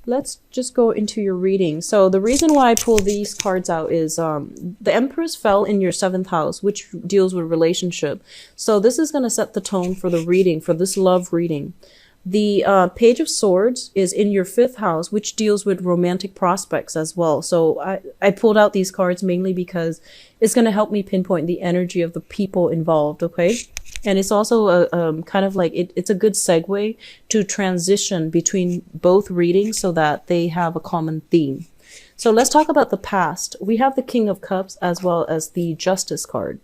let's just go into your reading. So the reason why I pull these cards out is the Empress fell in your 7th house, which deals with relationship. So this is going to set the tone for the reading, for this love reading. The Page of Swords is in your 5th house, which deals with romantic prospects as well. So I pulled out these cards mainly because it's going to help me pinpoint the energy of the people involved, okay? And it's also a kind of like, it's a good segue to transition between both readings so that they have a common theme. So let's talk about the past. We have the King of Cups as well as the Justice card.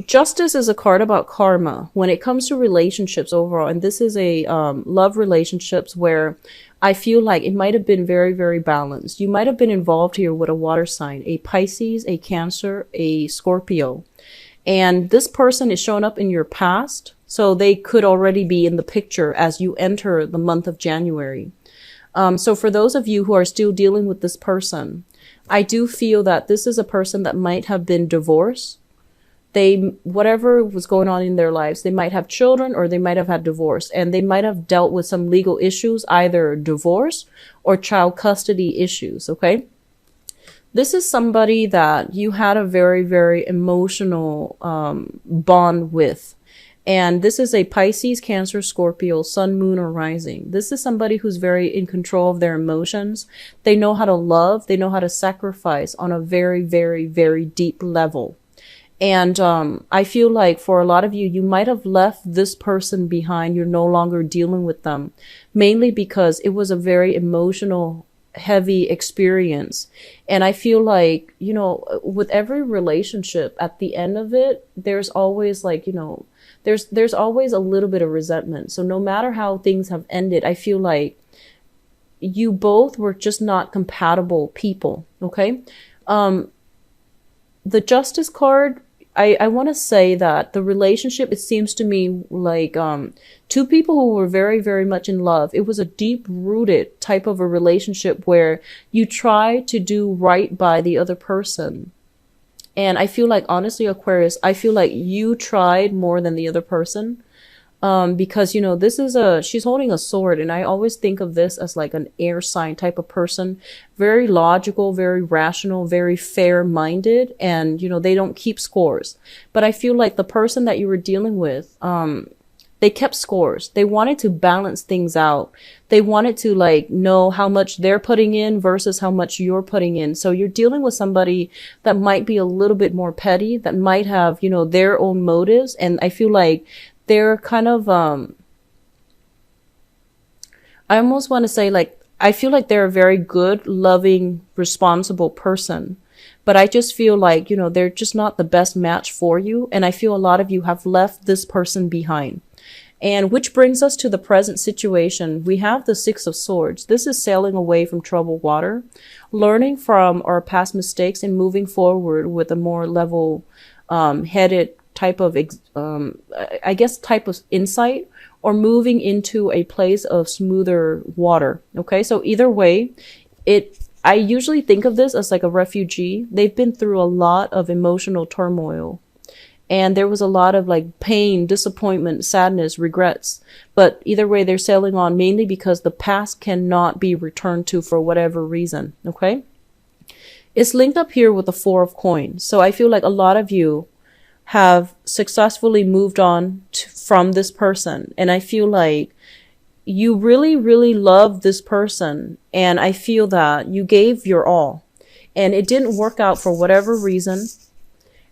Justice is a card about karma when it comes to relationships overall. And this is a love relationships where I feel like it might have been very, very balanced. You might have been involved here with a water sign, a Pisces, a Cancer, a Scorpio. And this person is showing up in your past. So they could already be in the picture as you enter the month of January. So for those of you who are still dealing with this person, I do feel that this is a person that might have been divorced. Whatever was going on in their lives, they might have children or they might have had divorce, and they might have dealt with some legal issues, either divorce or child custody issues. Okay. This is somebody that you had a very, very emotional bond with. And this is a Pisces, Cancer, Scorpio, Sun, Moon, or Rising. This is somebody who's very in control of their emotions. They know how to love. They know how to sacrifice on a very, very, very deep level. And I feel like for a lot of you, you might have left this person behind. You're no longer dealing with them, mainly because it was a very emotional, heavy experience. And I feel like, you know, with every relationship, at the end of it, there's always like, you know, there's always a little bit of resentment. So no matter how things have ended, I feel like you both were just not compatible people. Okay. The Justice card, I want to say that the relationship, it seems to me like two people who were very, very much in love. It was a deep-rooted type of a relationship where you try to do right by the other person. And I feel like, honestly, Aquarius, I feel like you tried more than the other person. Because, you know, she's holding a sword, and I always think of this as like an air sign type of person, very logical, very rational, very fair-minded, and, you know, they don't keep scores. But I feel like the person that you were dealing with, they kept scores. They wanted to balance things out. They wanted to like know how much they're putting in versus how much you're putting in. So you're dealing with somebody that might be a little bit more petty, that might have, you know, their own motives. And I feel like they're kind of, I almost want to say like, I feel like they're a very good, loving, responsible person. But I just feel like, you know, they're just not the best match for you. And I feel a lot of you have left this person behind. And which brings us to the present situation. We have the Six of Swords. This is sailing away from troubled water, learning from our past mistakes and moving forward with a more level headed type of, I guess, type of insight, or moving into a place of smoother water. Okay, so either way, I usually think of this as like a refugee. They've been through a lot of emotional turmoil. And there was a lot of like pain, disappointment, sadness, regrets. But either way, they're sailing on mainly because the past cannot be returned to for whatever reason. Okay. It's linked up here with the Four of Coins. So I feel like a lot of you have successfully moved on from this person. And I feel like you really, really love this person. And I feel that you gave your all. And it didn't work out for whatever reason.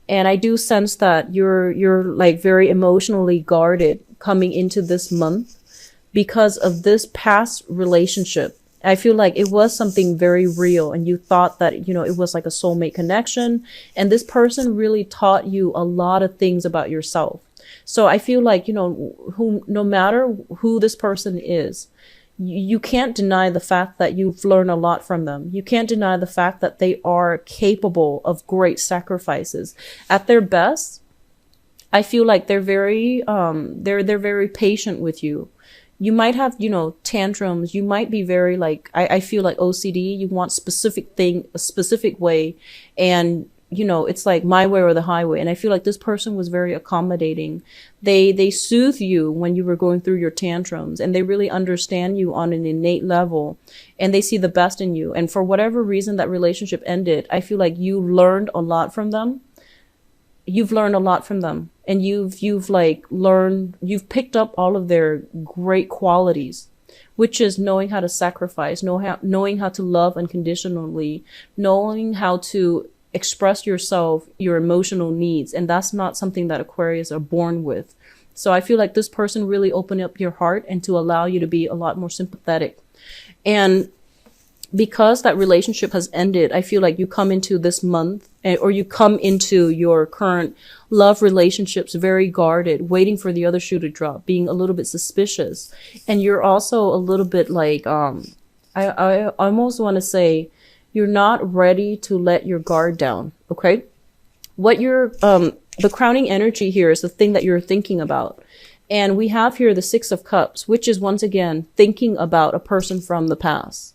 And I do sense that you're like very emotionally guarded coming into this month because of this past relationship. I feel like it was something very real, and you thought that, you know, it was like a soulmate connection, and this person really taught you a lot of things about yourself. So I feel like, you know, no matter who this person is, you can't deny the fact that you've learned a lot from them. You can't deny the fact that they are capable of great sacrifices. At their best, I feel like they're very, they're very patient with you. You might have, you know, tantrums. You might be very like, I feel like OCD. You want specific thing, a specific way. And you know, it's like my way or the highway. And I feel like this person was very accommodating. They soothe you when you were going through your tantrums, and they really understand you on an innate level, and they see the best in you. And for whatever reason that relationship ended, I feel like you learned a lot from them. You've learned a lot from them, and you've like learned, you've picked up all of their great qualities, which is knowing how to sacrifice, knowing how to love unconditionally, knowing how to express yourself, your emotional needs. And that's not something that Aquarius are born with. So I feel like this person really opened up your heart and to allow you to be a lot more sympathetic. And because that relationship has ended, I feel like you come into this month, or you come into your current love relationships very guarded, waiting for the other shoe to drop, being a little bit suspicious. And you're also a little bit like, I almost want to say, you're not ready to let your guard down. Okay. What you're, the crowning energy here is the thing that you're thinking about. And we have here the Six of Cups, which is once again thinking about a person from the past.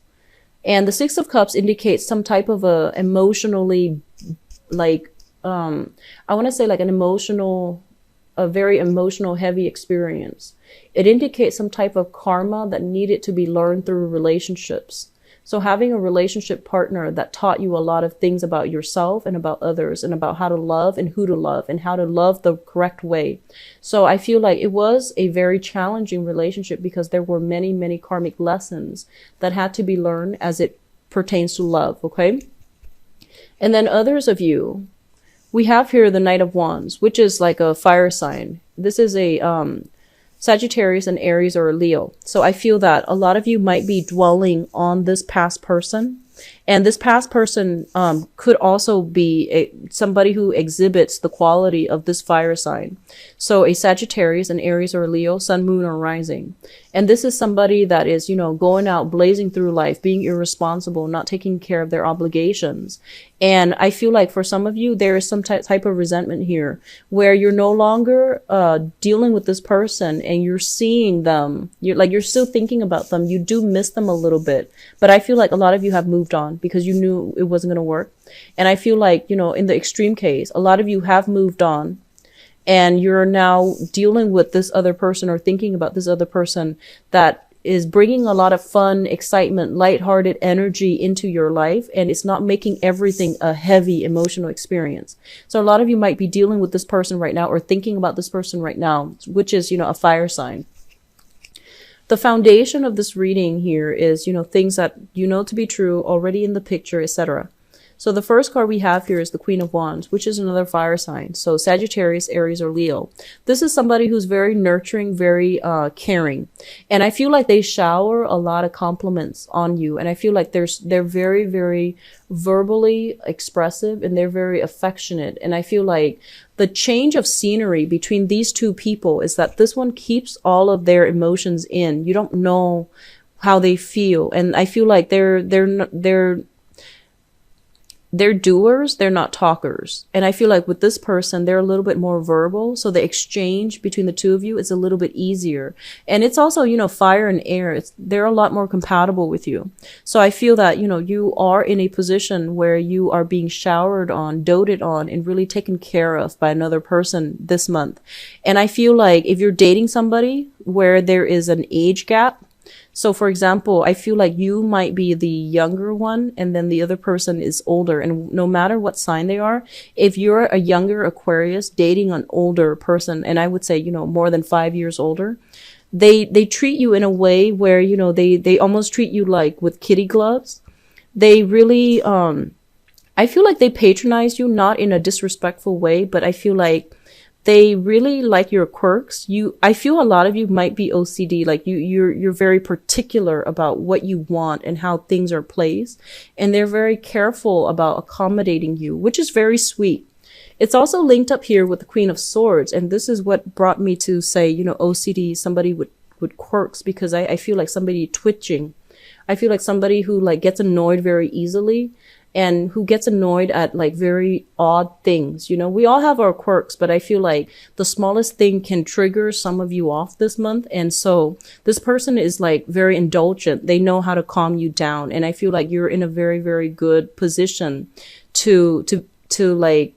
And the Six of Cups indicates some type of a emotionally, like, I want to say like a very emotional, heavy experience. It indicates some type of karma that needed to be learned through relationships. So having a relationship partner that taught you a lot of things about yourself and about others, and about how to love and who to love and how to love the correct way. So I feel like it was a very challenging relationship because there were many, many karmic lessons that had to be learned as it pertains to love. Okay. And then others of you, we have here the Knight of Wands, which is like a fire sign. This is a, Sagittarius and Aries or a Leo. So I feel that a lot of you might be dwelling on this past person. And this past person could also be somebody who exhibits the quality of this fire sign. So a Sagittarius, an Aries, or a Leo, sun, moon, or rising. And this is somebody that is, you know, going out blazing through life, being irresponsible, not taking care of their obligations. And I feel like for some of you, there is some type of resentment here where you're no longer dealing with this person and you're seeing them. You're still thinking about them. You do miss them a little bit. But I feel like a lot of you have moved on because you knew it wasn't going to work. And I feel like, you know, in the extreme case, a lot of you have moved on and you're now dealing with this other person or thinking about this other person that is bringing a lot of fun, excitement, lighthearted energy into your life. And it's not making everything a heavy emotional experience. So a lot of you might be dealing with this person right now or thinking about this person right now, which is, you know, a fire sign. The foundation of this reading here is, you know, things that you know to be true already in the picture, etc. So the first card we have here is the Queen of Wands, which is another fire sign. So Sagittarius, Aries, or Leo. This is somebody who's very nurturing, very caring. And I feel like they shower a lot of compliments on you. And I feel like they're very, very verbally expressive and they're very affectionate. And I feel like the change of scenery between these two people is that this one keeps all of their emotions in. You don't know how they feel. And I feel like they're doers, they're not talkers. And I feel like with this person, they're a little bit more verbal. So the exchange between the two of you is a little bit easier. And it's also, you know, fire and air. They're a lot more compatible with you. So I feel that, you know, you are in a position where you are being showered on, doted on, and really taken care of by another person this month. And I feel like if you're dating somebody where there is an age gap, so for example, I feel like you might be the younger one and then the other person is older. And no matter what sign they are, if you're a younger Aquarius dating an older person, and I would say, you know, more than 5 years older, they treat you in a way where, you know, they almost treat you like with kitty gloves. They really, I feel like they patronize you, not in a disrespectful way, but I feel like they really like your quirks. I feel a lot of you might be OCD, like you're very particular about what you want and how things are placed. And they're very careful about accommodating you, which is very sweet. It's also linked up here with the Queen of Swords. And this is what brought me to say, you know, OCD, somebody with quirks, because I feel like somebody twitching. I feel like somebody who like gets annoyed very easily. And who gets annoyed at like very odd things. You know, we all have our quirks, but I feel like the smallest thing can trigger some of you off this month. And so this person is like very indulgent. They know how to calm you down. And I feel like you're in a very, very good position to like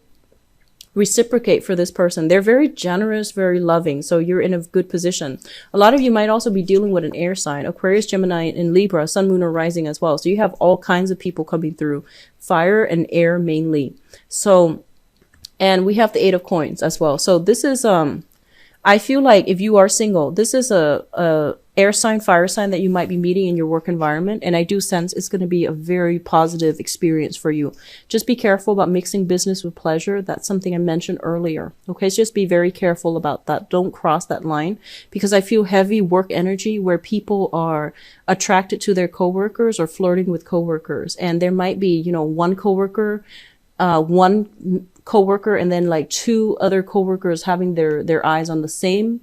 reciprocate for this person. They're very generous, very loving. So you're in a good position. A lot of you might also be dealing with an air sign, Aquarius, Gemini, and Libra, Sun, Moon, or Rising as well. So you have all kinds of people coming through, fire and air mainly. So, and we have the Eight of Coins as well. So this is, I feel like if you are single, this is a air sign, fire sign that you might be meeting in your work environment. And I do sense it's going to be a very positive experience for you. Just be careful about mixing business with pleasure. That's something I mentioned earlier. Okay. So just be very careful about that. Don't cross that line, because I feel heavy work energy where people are attracted to their coworkers or flirting with coworkers. And there might be, you know, one coworker and then like two other coworkers having their eyes on the same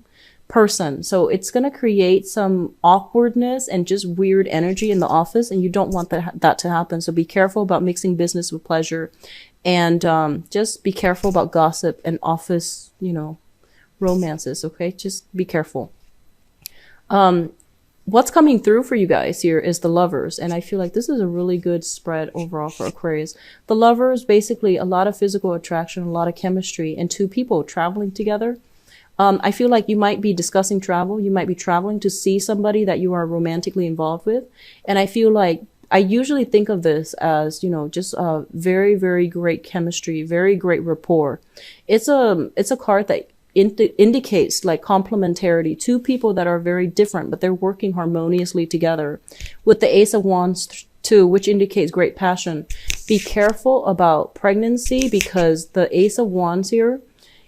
person. So it's going to create some awkwardness and just weird energy in the office, and you don't want that to happen. So be careful about mixing business with pleasure, and just be careful about gossip and office, you know, romances. Okay, just be careful. What's coming through for you guys here is the Lovers, and I feel like this is a really good spread overall for Aquarius. The Lovers, basically a lot of physical attraction, a lot of chemistry, and two people traveling together. I feel like you might be discussing travel. You might be traveling to see somebody that you are romantically involved with. And I feel like I usually think of this as, you know, just a very, very great chemistry, very great rapport. It's a card that indicates like complementarity, two people that are very different, but they're working harmoniously together. With the Ace of Wands too, which indicates great passion. Be careful about pregnancy, because the Ace of Wands here,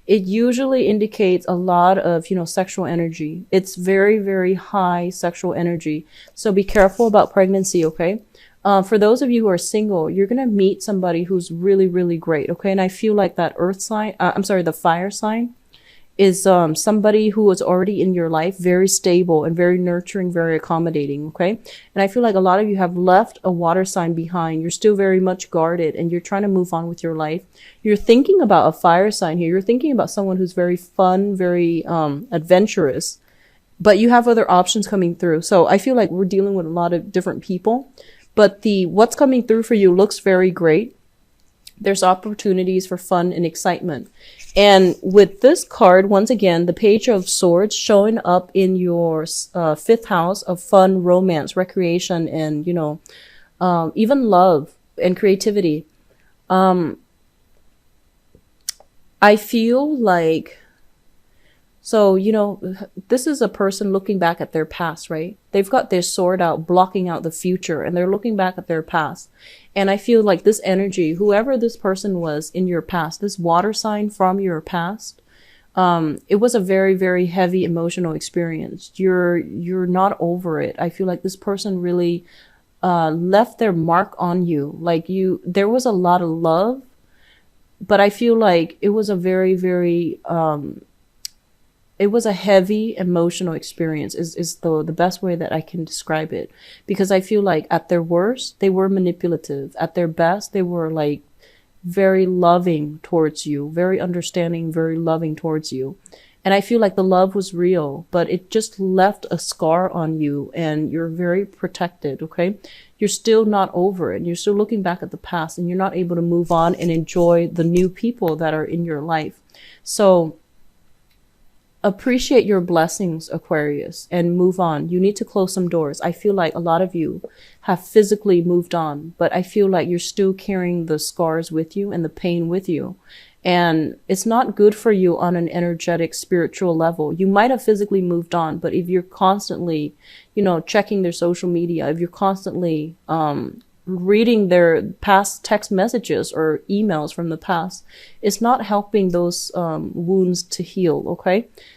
it usually indicates a lot of, you know, sexual energy. It's very, very high sexual energy. So be careful about pregnancy, okay? For those of you who are single, you're going to meet somebody who's really, really great, okay? And I feel like that earth sign, the fire sign is somebody who is already in your life, very stable and very nurturing, very accommodating, okay? And I feel like a lot of you have left a water sign behind. You're still very much guarded, and you're trying to move on with your life. You're thinking about a fire sign here. You're thinking about someone who's very fun, very adventurous, but you have other options coming through. So I feel like we're dealing with a lot of different people, but what's coming through for you looks very great. There's opportunities for fun and excitement. And with this card, once again, the Page of Swords showing up in your fifth house of fun, romance, recreation, and, you know, even love and creativity. I feel like, so, you know, this is a person looking back at their past, right? They've got their sword out, blocking out the future, and they're looking back at their past. And I feel like this energy, whoever this person was in your past, this water sign from your past, it was a very, very heavy emotional experience. You're not over it. I feel like this person really left their mark on you. Like there was a lot of love, but I feel like it was a very, very, it was a heavy emotional experience is the best way that I can describe it. Because I feel like at their worst, they were manipulative. At their best, they were like very loving towards you, very understanding, very loving towards you. And I feel like the love was real, but it just left a scar on you, and you're very protected, okay? You're still not over it. You're still looking back at the past, and you're not able to move on and enjoy the new people that are in your life. So appreciate your blessings, Aquarius, and move on. You need to close some doors. I feel like a lot of you have physically moved on, but I feel like you're still carrying the scars with you and the pain with you. And it's not good for you on an energetic, spiritual level. You might have physically moved on, but if you're constantly, you know, checking their social media, if you're constantly reading their past text messages or emails from the past, it's not helping those wounds to heal, okay?